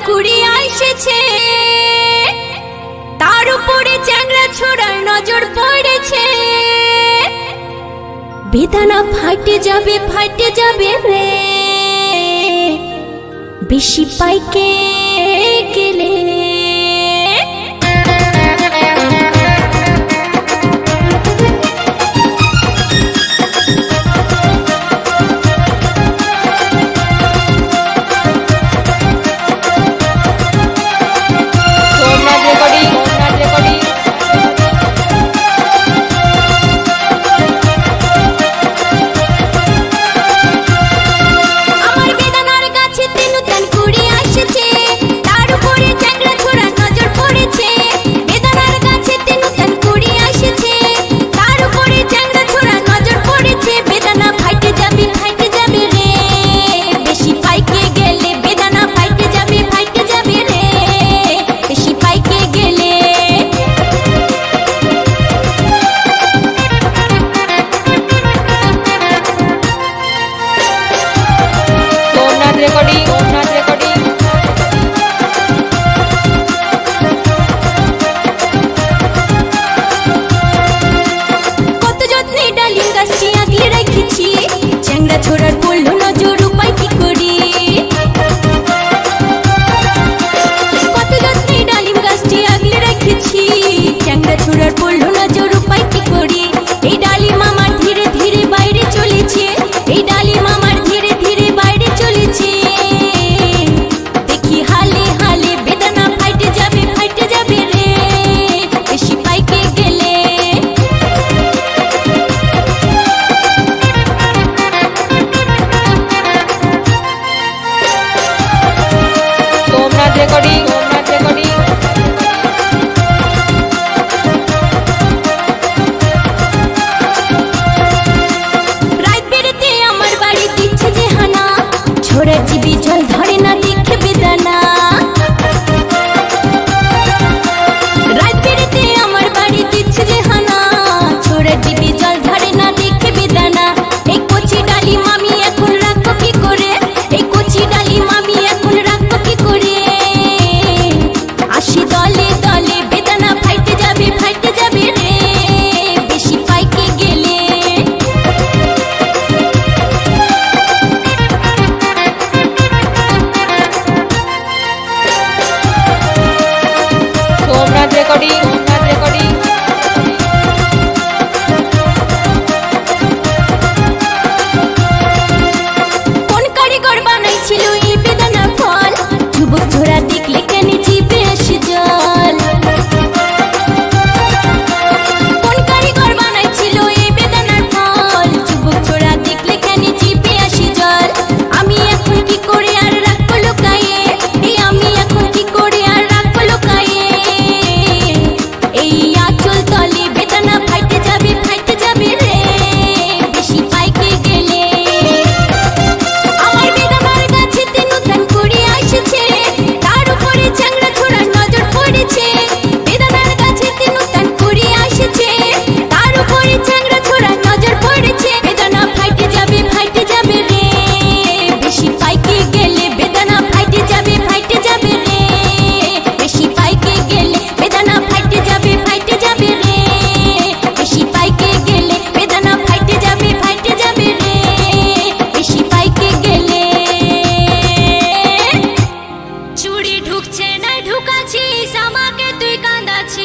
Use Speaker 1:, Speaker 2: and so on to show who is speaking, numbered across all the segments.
Speaker 1: কুড়ি এসেছে, তার উপরে চ্যাংড়া ছোড়ার নজর পড়েছে। বেদানা ফাটে যাবে রে, বেশি পাইকে গেলে। ছোড়ার পড়লো নজর উপায় কি করি, কত যত্নে ডালিম গাছটি আগলে রেখেছি। চ্যাংড়া ছোড়ার পড়লো নজর উপায় কি করি। এই ডালিম আমার ধীরে ধীরে বাইরে চলেছে, এই ডালিম আমার ধীরে ধীরে বাইরে চলেছে। দেখি হালে হালে বেদানা ফাইটে যাবে রে, বেশি পাইকে গেলে। রাত বেড়েতে আমার বাড়ি দিচ্ছে যে হানা, ছোড়ার জিবি জল ধরে না দেখে বেদানা। রাত বেড়েতে আমার বাড়ি দিচ্ছে যে হানা, ছোড়ার জিবি জল ধরে না দেখে বেদানা। এই কচি ডালিম আমি এখন রাখবো কি করে, এই কচি ডালিম আমি এখন রাখবো কি করে। আসি দলে দলে বেদানা ফাইটে যাবে রে, বেশি পাইকে গেলে। কোন কারিগর বানাইছিল এই বেদানা ফল, যুবক ছোড়া দেখলে কেন জিভে আসে জল। কোন কারিগর বানাইছিল এই বেদানার ফল, যুবক ছোড়া দেখলে কেন জিভে আসে জল। আমি এখন কি করে আর রাখবো লুকায়ে, এই আমি এখন কি করে আর রাখবো লুকায়ে। এই আঁচল তলে বেদানা ফাইটে যাবে রে, বেশি পাইকে গেলে। আমার বেদানার গাছেতে নতুন কুড়ি এসেছে, তার উপরে চ্যাংড়া ছোড়ার নজর পড়েছে। বেদানার গাছেতে নতুন কুড়ি এসেছে, তার উপরে চ্যাংড়া ছোড়ার নজর পড়েছে। বেদানা ফাইটে যাবে রে, বেশি পাইকে গেলে। বেদানা ফাইটে যাবে রে, বেশি পাইকে গেলে। বেদানা ফাইটে যাবে রে, বেশি পাইকে গেলে। বেদানা ফাইটে যাবে রে, বেশি পাইকে গেলে। চুড়ি ঢুকছে না ঢুকাছিস আমাকে তুই কাঁদাছিস,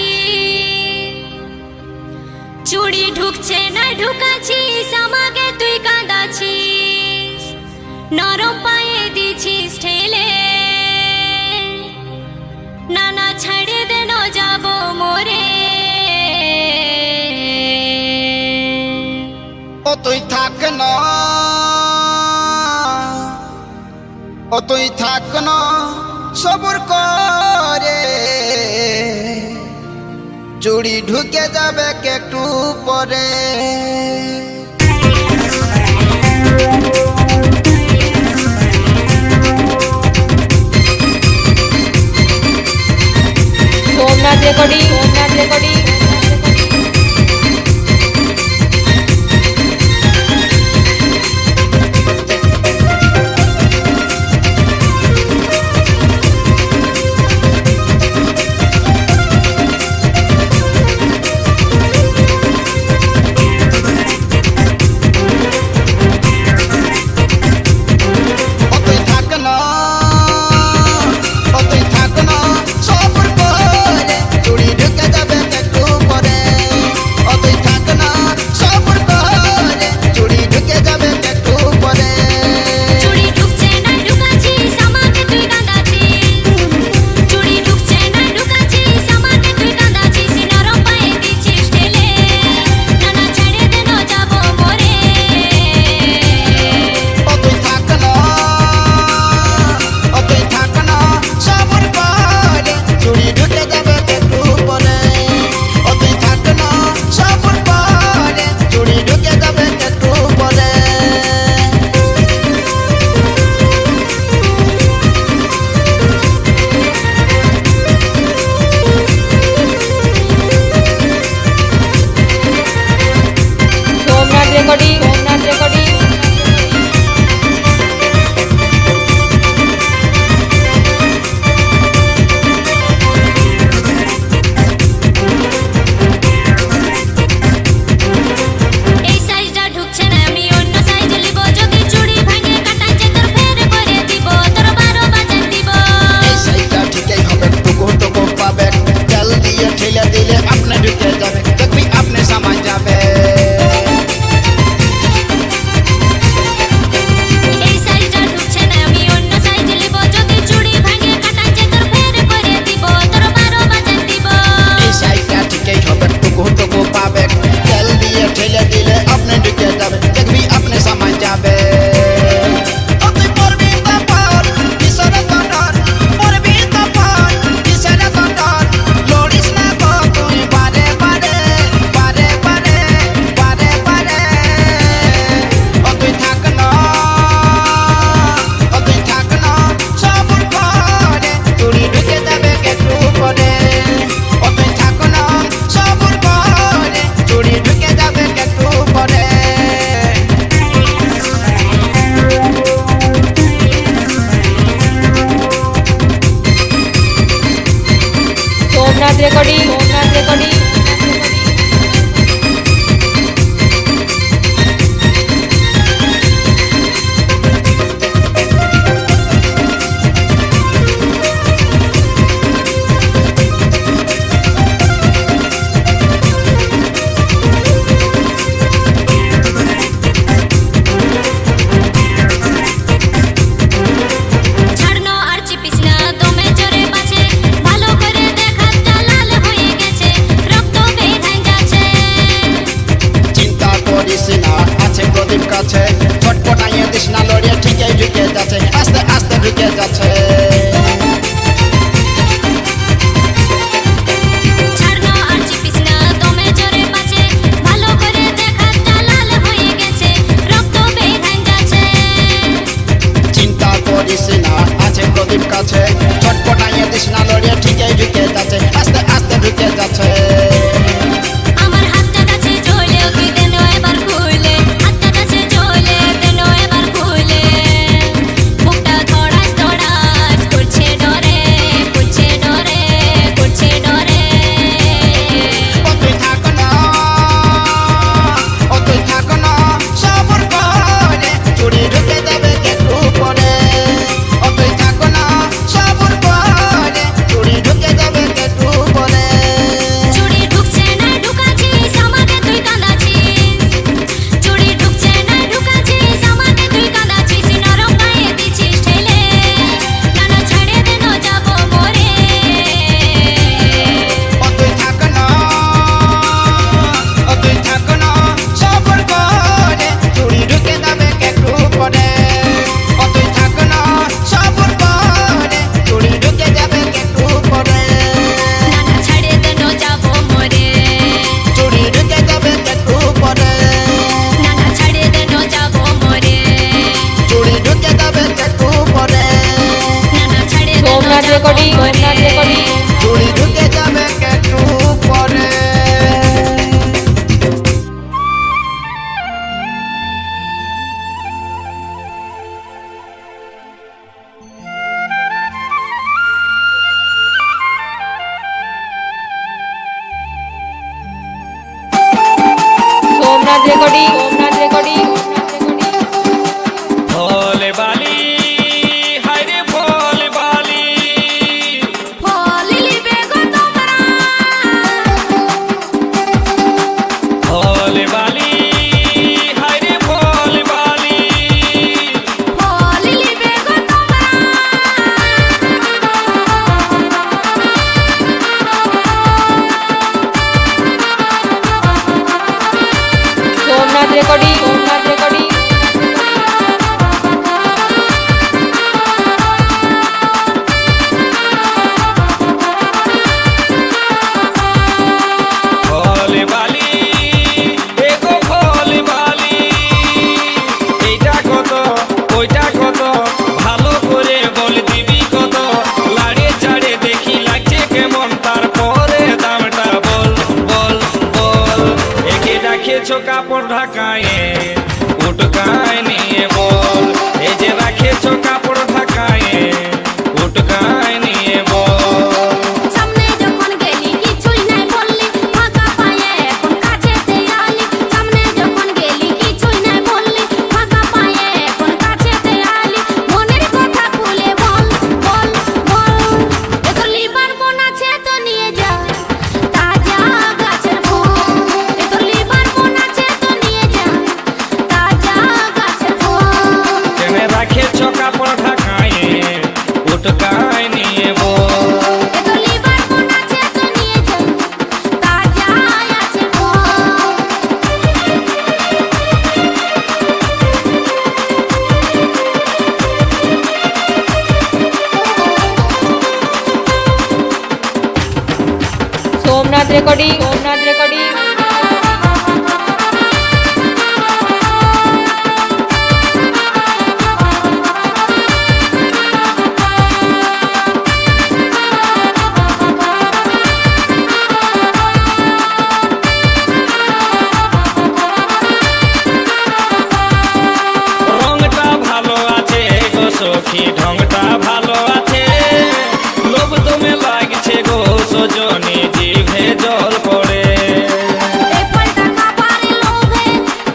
Speaker 1: চুড়ি ঢুকছে না ঢুকাছিস আমাকে তুই কাঁদাছিস। নরম পায়ে দিছিস ঠেলে, নানা ছাড়ে দেন যাব মোরে।
Speaker 2: ও তুই থাক না, ও তুই থাক না সবুর করে, চুড়ি ঢুকে যাবে একটু পরে।
Speaker 3: সোমনাথ রেকর্ডিং।
Speaker 2: করিস না আছে প্রদীপ কাছে ছটপটাইয়ে দিস না লড়িয়ে ঠিকই ঢুকে যাচ্ছে আস্তে আস্তে ঢুকে যাচ্ছে
Speaker 1: আমার হাতটা কাছে চলে তুই দেন এবার খুলে হাতটা কাছে চলে দেন এবার খুলে বুকটা ধড়াস ধড়াস করছে ডরে করছে ডরে করছে ডরে
Speaker 2: ও তুই থাক না ও তুই থাক না সবর করে চুরি ঢুকে যাবে একটু পরে ও তুই থাক না সবর করে চুরি ঢুকে যাবে একটু পরে
Speaker 1: চুরি ঢুকছে না ঢুকাছিস আমাকে তুই কাঁদাছিস চুরি ঢুকছে না ঢুকাছিস আমাকে তুই কাঁদাছিস নরম গায়ে দিছিস ঠেলে নানা ছেড়ে দেন যাবো মরে
Speaker 2: ও তুই থাক না ও তুই থাক না সবর করে চুরি ঢুকে যাবে একটু পরে ও তুই থাক না সবর করে চুরি ঢুকে যাবে একটু পরে
Speaker 1: নানা ছেড়ে দেন যাবো মরে
Speaker 2: চুরি ঢুকে যাবে একটু পরে
Speaker 1: নানা ছেড়ে দেন যাবো মরে
Speaker 2: চুরি ঢুকে যাবে একটু পরে
Speaker 1: নানা ছেড়ে দেন
Speaker 3: সোমনাথ
Speaker 1: যাবো
Speaker 3: রেকর্ডিং
Speaker 1: মরে
Speaker 3: সোমনাথ রেকর্ডিং
Speaker 2: চুরি ঢুকে যাবে একটু পরে
Speaker 3: সোমনাথ রেকর্ডিং সোমনাথ রেকর্ডিং
Speaker 4: ভোলে বালি হায়রে ভোলে বালি
Speaker 1: ফল লিবে গো তোমরা
Speaker 4: ভোলে বালি হায়রে ভোলে বালি
Speaker 1: ফল লিবে গো তোমরা
Speaker 3: সোমনাথ রেকর্ডিং সোমনাথ রেকর্ডিং
Speaker 4: ভোলে বালি এগো ভোলে বালি এইটা কত ওইটা কত ভালো করে বল দিবি কত লাড়ে চাড়ে দেখি লাগছে কেমন তারপরে দামটা বল বল বল একে রাখেছো কাপড় ঢাকায়ে উটকায় নিয়ে বল এই যে রাখেছো কাপড় ঢাকায়ে উটকায় নিয়ে বল
Speaker 1: সামনে যখন গেলি কিছুই নাই বললি ফাঁকা পায়ে এখন কাছেতে আলি সামনে যখন গেলি কিছুই নাই বললি ফাঁকা পায়ে এখন কাছেতে আলি মনের কথা খুলে বল বল বল তোর লিভার বোন আছে তো নিয়ে যা তাজা গাছের ফল তোর লিভার বোন আছে তো নিয়ে যা তাজা গাছের ফল
Speaker 4: কেনে রাখেছো কাপড় ঢাকায়ে উটকায় নিয়ে বল
Speaker 1: তোর লিভার বোন আছে তো নিয়ে যা তাজা আছে ফল
Speaker 3: সোমনাথ রেকর্ডিং সোমনাথ রেকর্ডিং
Speaker 4: রংটা ভালো আছে গো সখী ঢংটা ভালো আছে লোভ দমে লাগছে গো সজনী জিভে জল পড়ে
Speaker 1: এই ফলটা খাবার লোভে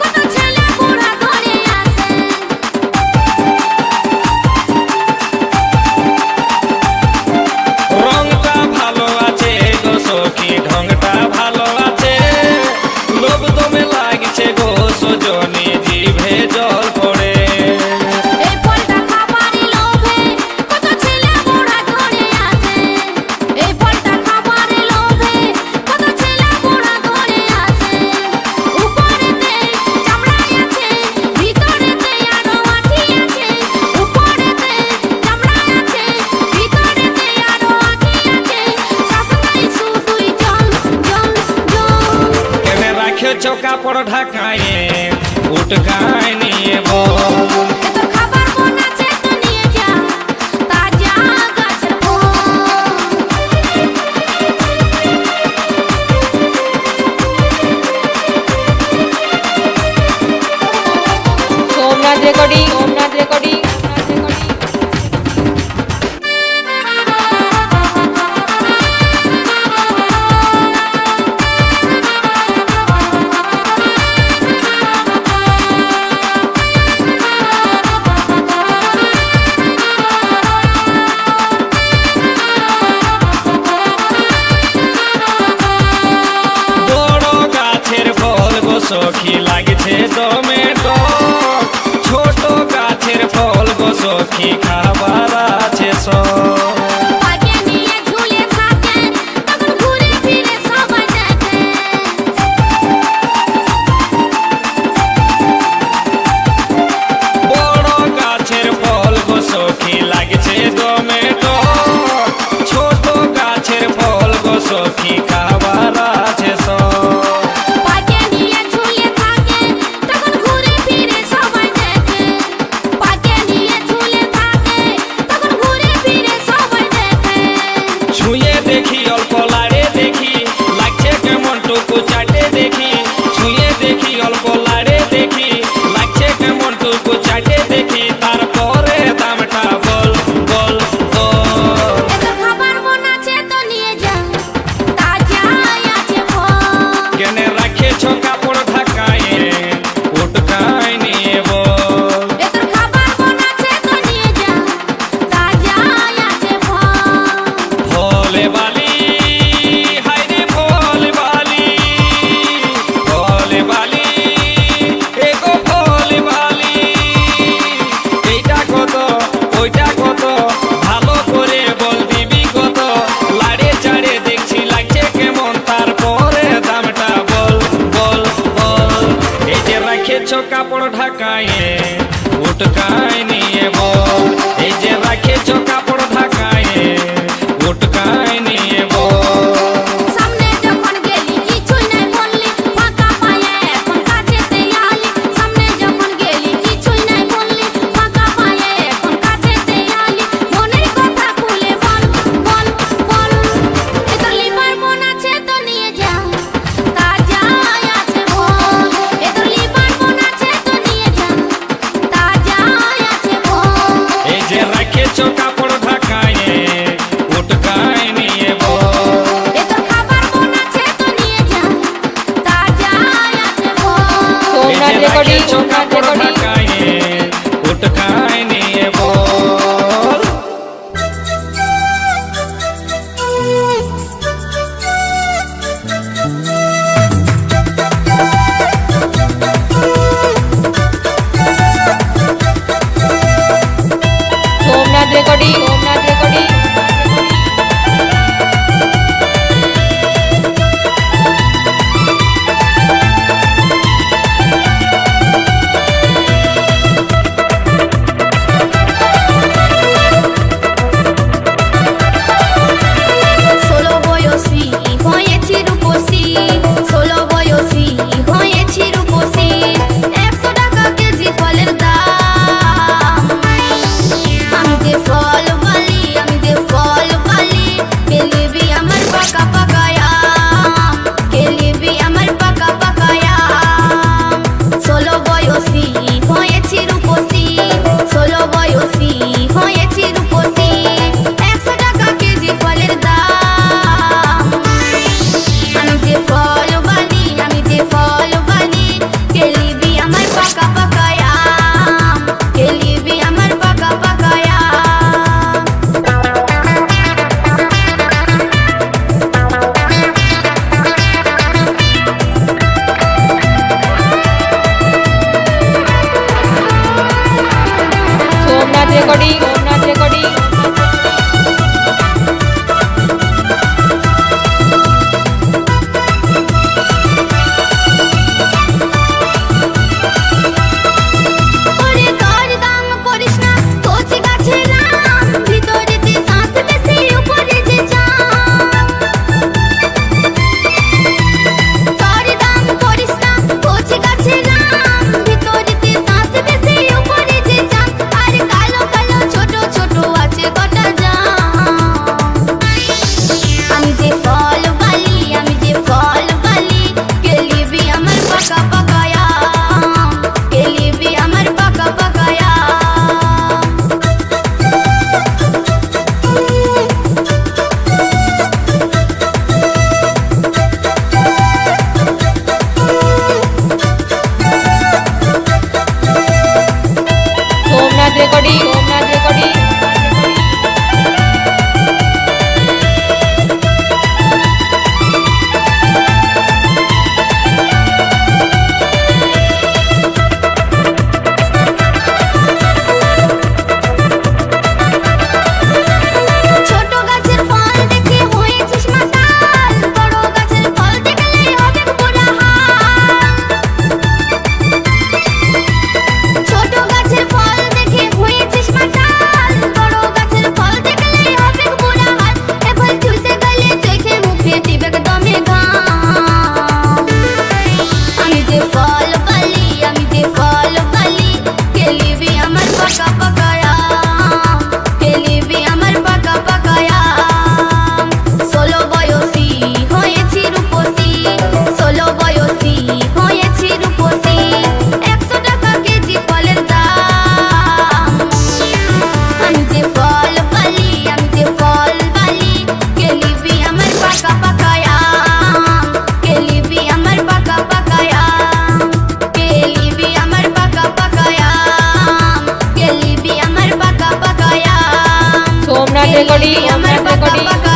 Speaker 1: কত ছেলে বুড়া ধরে আছে
Speaker 4: রংটা ভালো আছে গো সখী ঢংটা ভালো আছে লোভ দমে লাগছে গো সজনী জিভে জল পড়ে
Speaker 1: এই ফলটা খাবার লোভে কত ছেলে বুড়া ধরে আছে এই ফলটা খাবার লোভে কত ছেলে বুড়া ধরে আছে উপরেতে চামড়াই আছে ভিতরেতে আরো আঠি আছে উপরেতে চামড়াই আছে ভিতরেতে আরো আঠি আছে শাসনাই শুধুই জল জল জল
Speaker 4: কেনে রাখেছো কাপড় ঢাকায়ে উটকায় নিয়ে বল
Speaker 1: তোর খাবার বোন আছে তো নিয়ে যা
Speaker 3: রেকর্ডিং
Speaker 4: বড় গাছের ফল গো সখী লাগছে টমেটো, ছোট গাছের ফল গো সখী খাবার আছে সব।
Speaker 1: পাকে নিয়ে ঝুলে থাকে তখন ঘুরে ফিরে সবাই দেখে
Speaker 4: বড় গাছের ফল গো সখী লাগছে টমেটো, ছোট গাছের ফল গো সখী খাবার আছে সব।
Speaker 1: পাকে নিয়ে ঝুলে থাকে তখন ঘুরে ফিরে সবাই দেখে পাকে নিয়ে ঝুলে থাকে তখন ঘুরে ফিরে সবাই দেখে
Speaker 4: ছুঁয়ে দেখি অল্প লাড়ে দেখি লাগছে কেমন টুকু চাটে দেখি, ছুঁয়ে দেখি অল্প লাড়ে দেখি লাগছে কেমন টুকু চাটে দেখি, তারপরে দামটা বল বল বল।
Speaker 1: এত খাবার মন আছে তো নিয়ে যা তাজা আছে ফল
Speaker 4: কেনে রাখেছ কাপড় ঢাকায়ে উটকায় নিয়ে বল।
Speaker 1: এত খাবার মন আছে তো নিয়ে যা তাজা আছে ফল
Speaker 4: ভোলে বালি হাইরে ভোলে বালি, ভোলে বালি এগো ভোলে বালি, এইটা কত ওইটা কত ভালো করে বল দিবি কত, লাড়ে চাড়ে দেখছি লাগছে কেমন, তারপরে দামটা বল বল বল। এই যে রাখেছ কাপড় ঢাকায়ে উটকায় নিয়ে বল, এই যে রাখেছ কাপড় ঢাকায়ে উটকায় নিয়ে বল।
Speaker 1: সামনে যখন গেলি কিছুই নাই বললি ফাঁকা পায়ে এখন কাছেতে আলি সামনে যখন গেলি কিছুই নাই বললি ফাঁকা পায়ে এখন কাছেতে আলি মনের কথা খুলে বল বল বল এত লিবার মন আছে তো নিয়ে যা তাজা আছে বল এত লিবার মন আছে তো নিয়ে যা তাজা আছে বল
Speaker 4: এই যে রাখেছ কাপড় ঢাকায়ে উটকায় নিয়ে বল।
Speaker 1: এত খাবার মন আছে তো নিয়ে যা তাজা আছে বল
Speaker 4: এই যে
Speaker 3: সোমনাথ রেকর্ডিং
Speaker 4: রাখেছ
Speaker 3: সোমনাথ
Speaker 4: কাপড়
Speaker 3: রেকর্ডিং
Speaker 4: ঢাকায়ে উটকায় নিয়ে বল।
Speaker 3: সোমনাথ রেকর্ডিং সোমনাথ রেকর্ডিং
Speaker 1: ষোলো বয়সী হয়েছি রূপসী ষোলো বয়সী হয়েছি রূপসী 100 টাকা কেজি ফলের দাম আমি যে ফল আমার
Speaker 3: সোমনাথ
Speaker 1: পাকা
Speaker 3: রেকর্ডিং।
Speaker 1: পাকা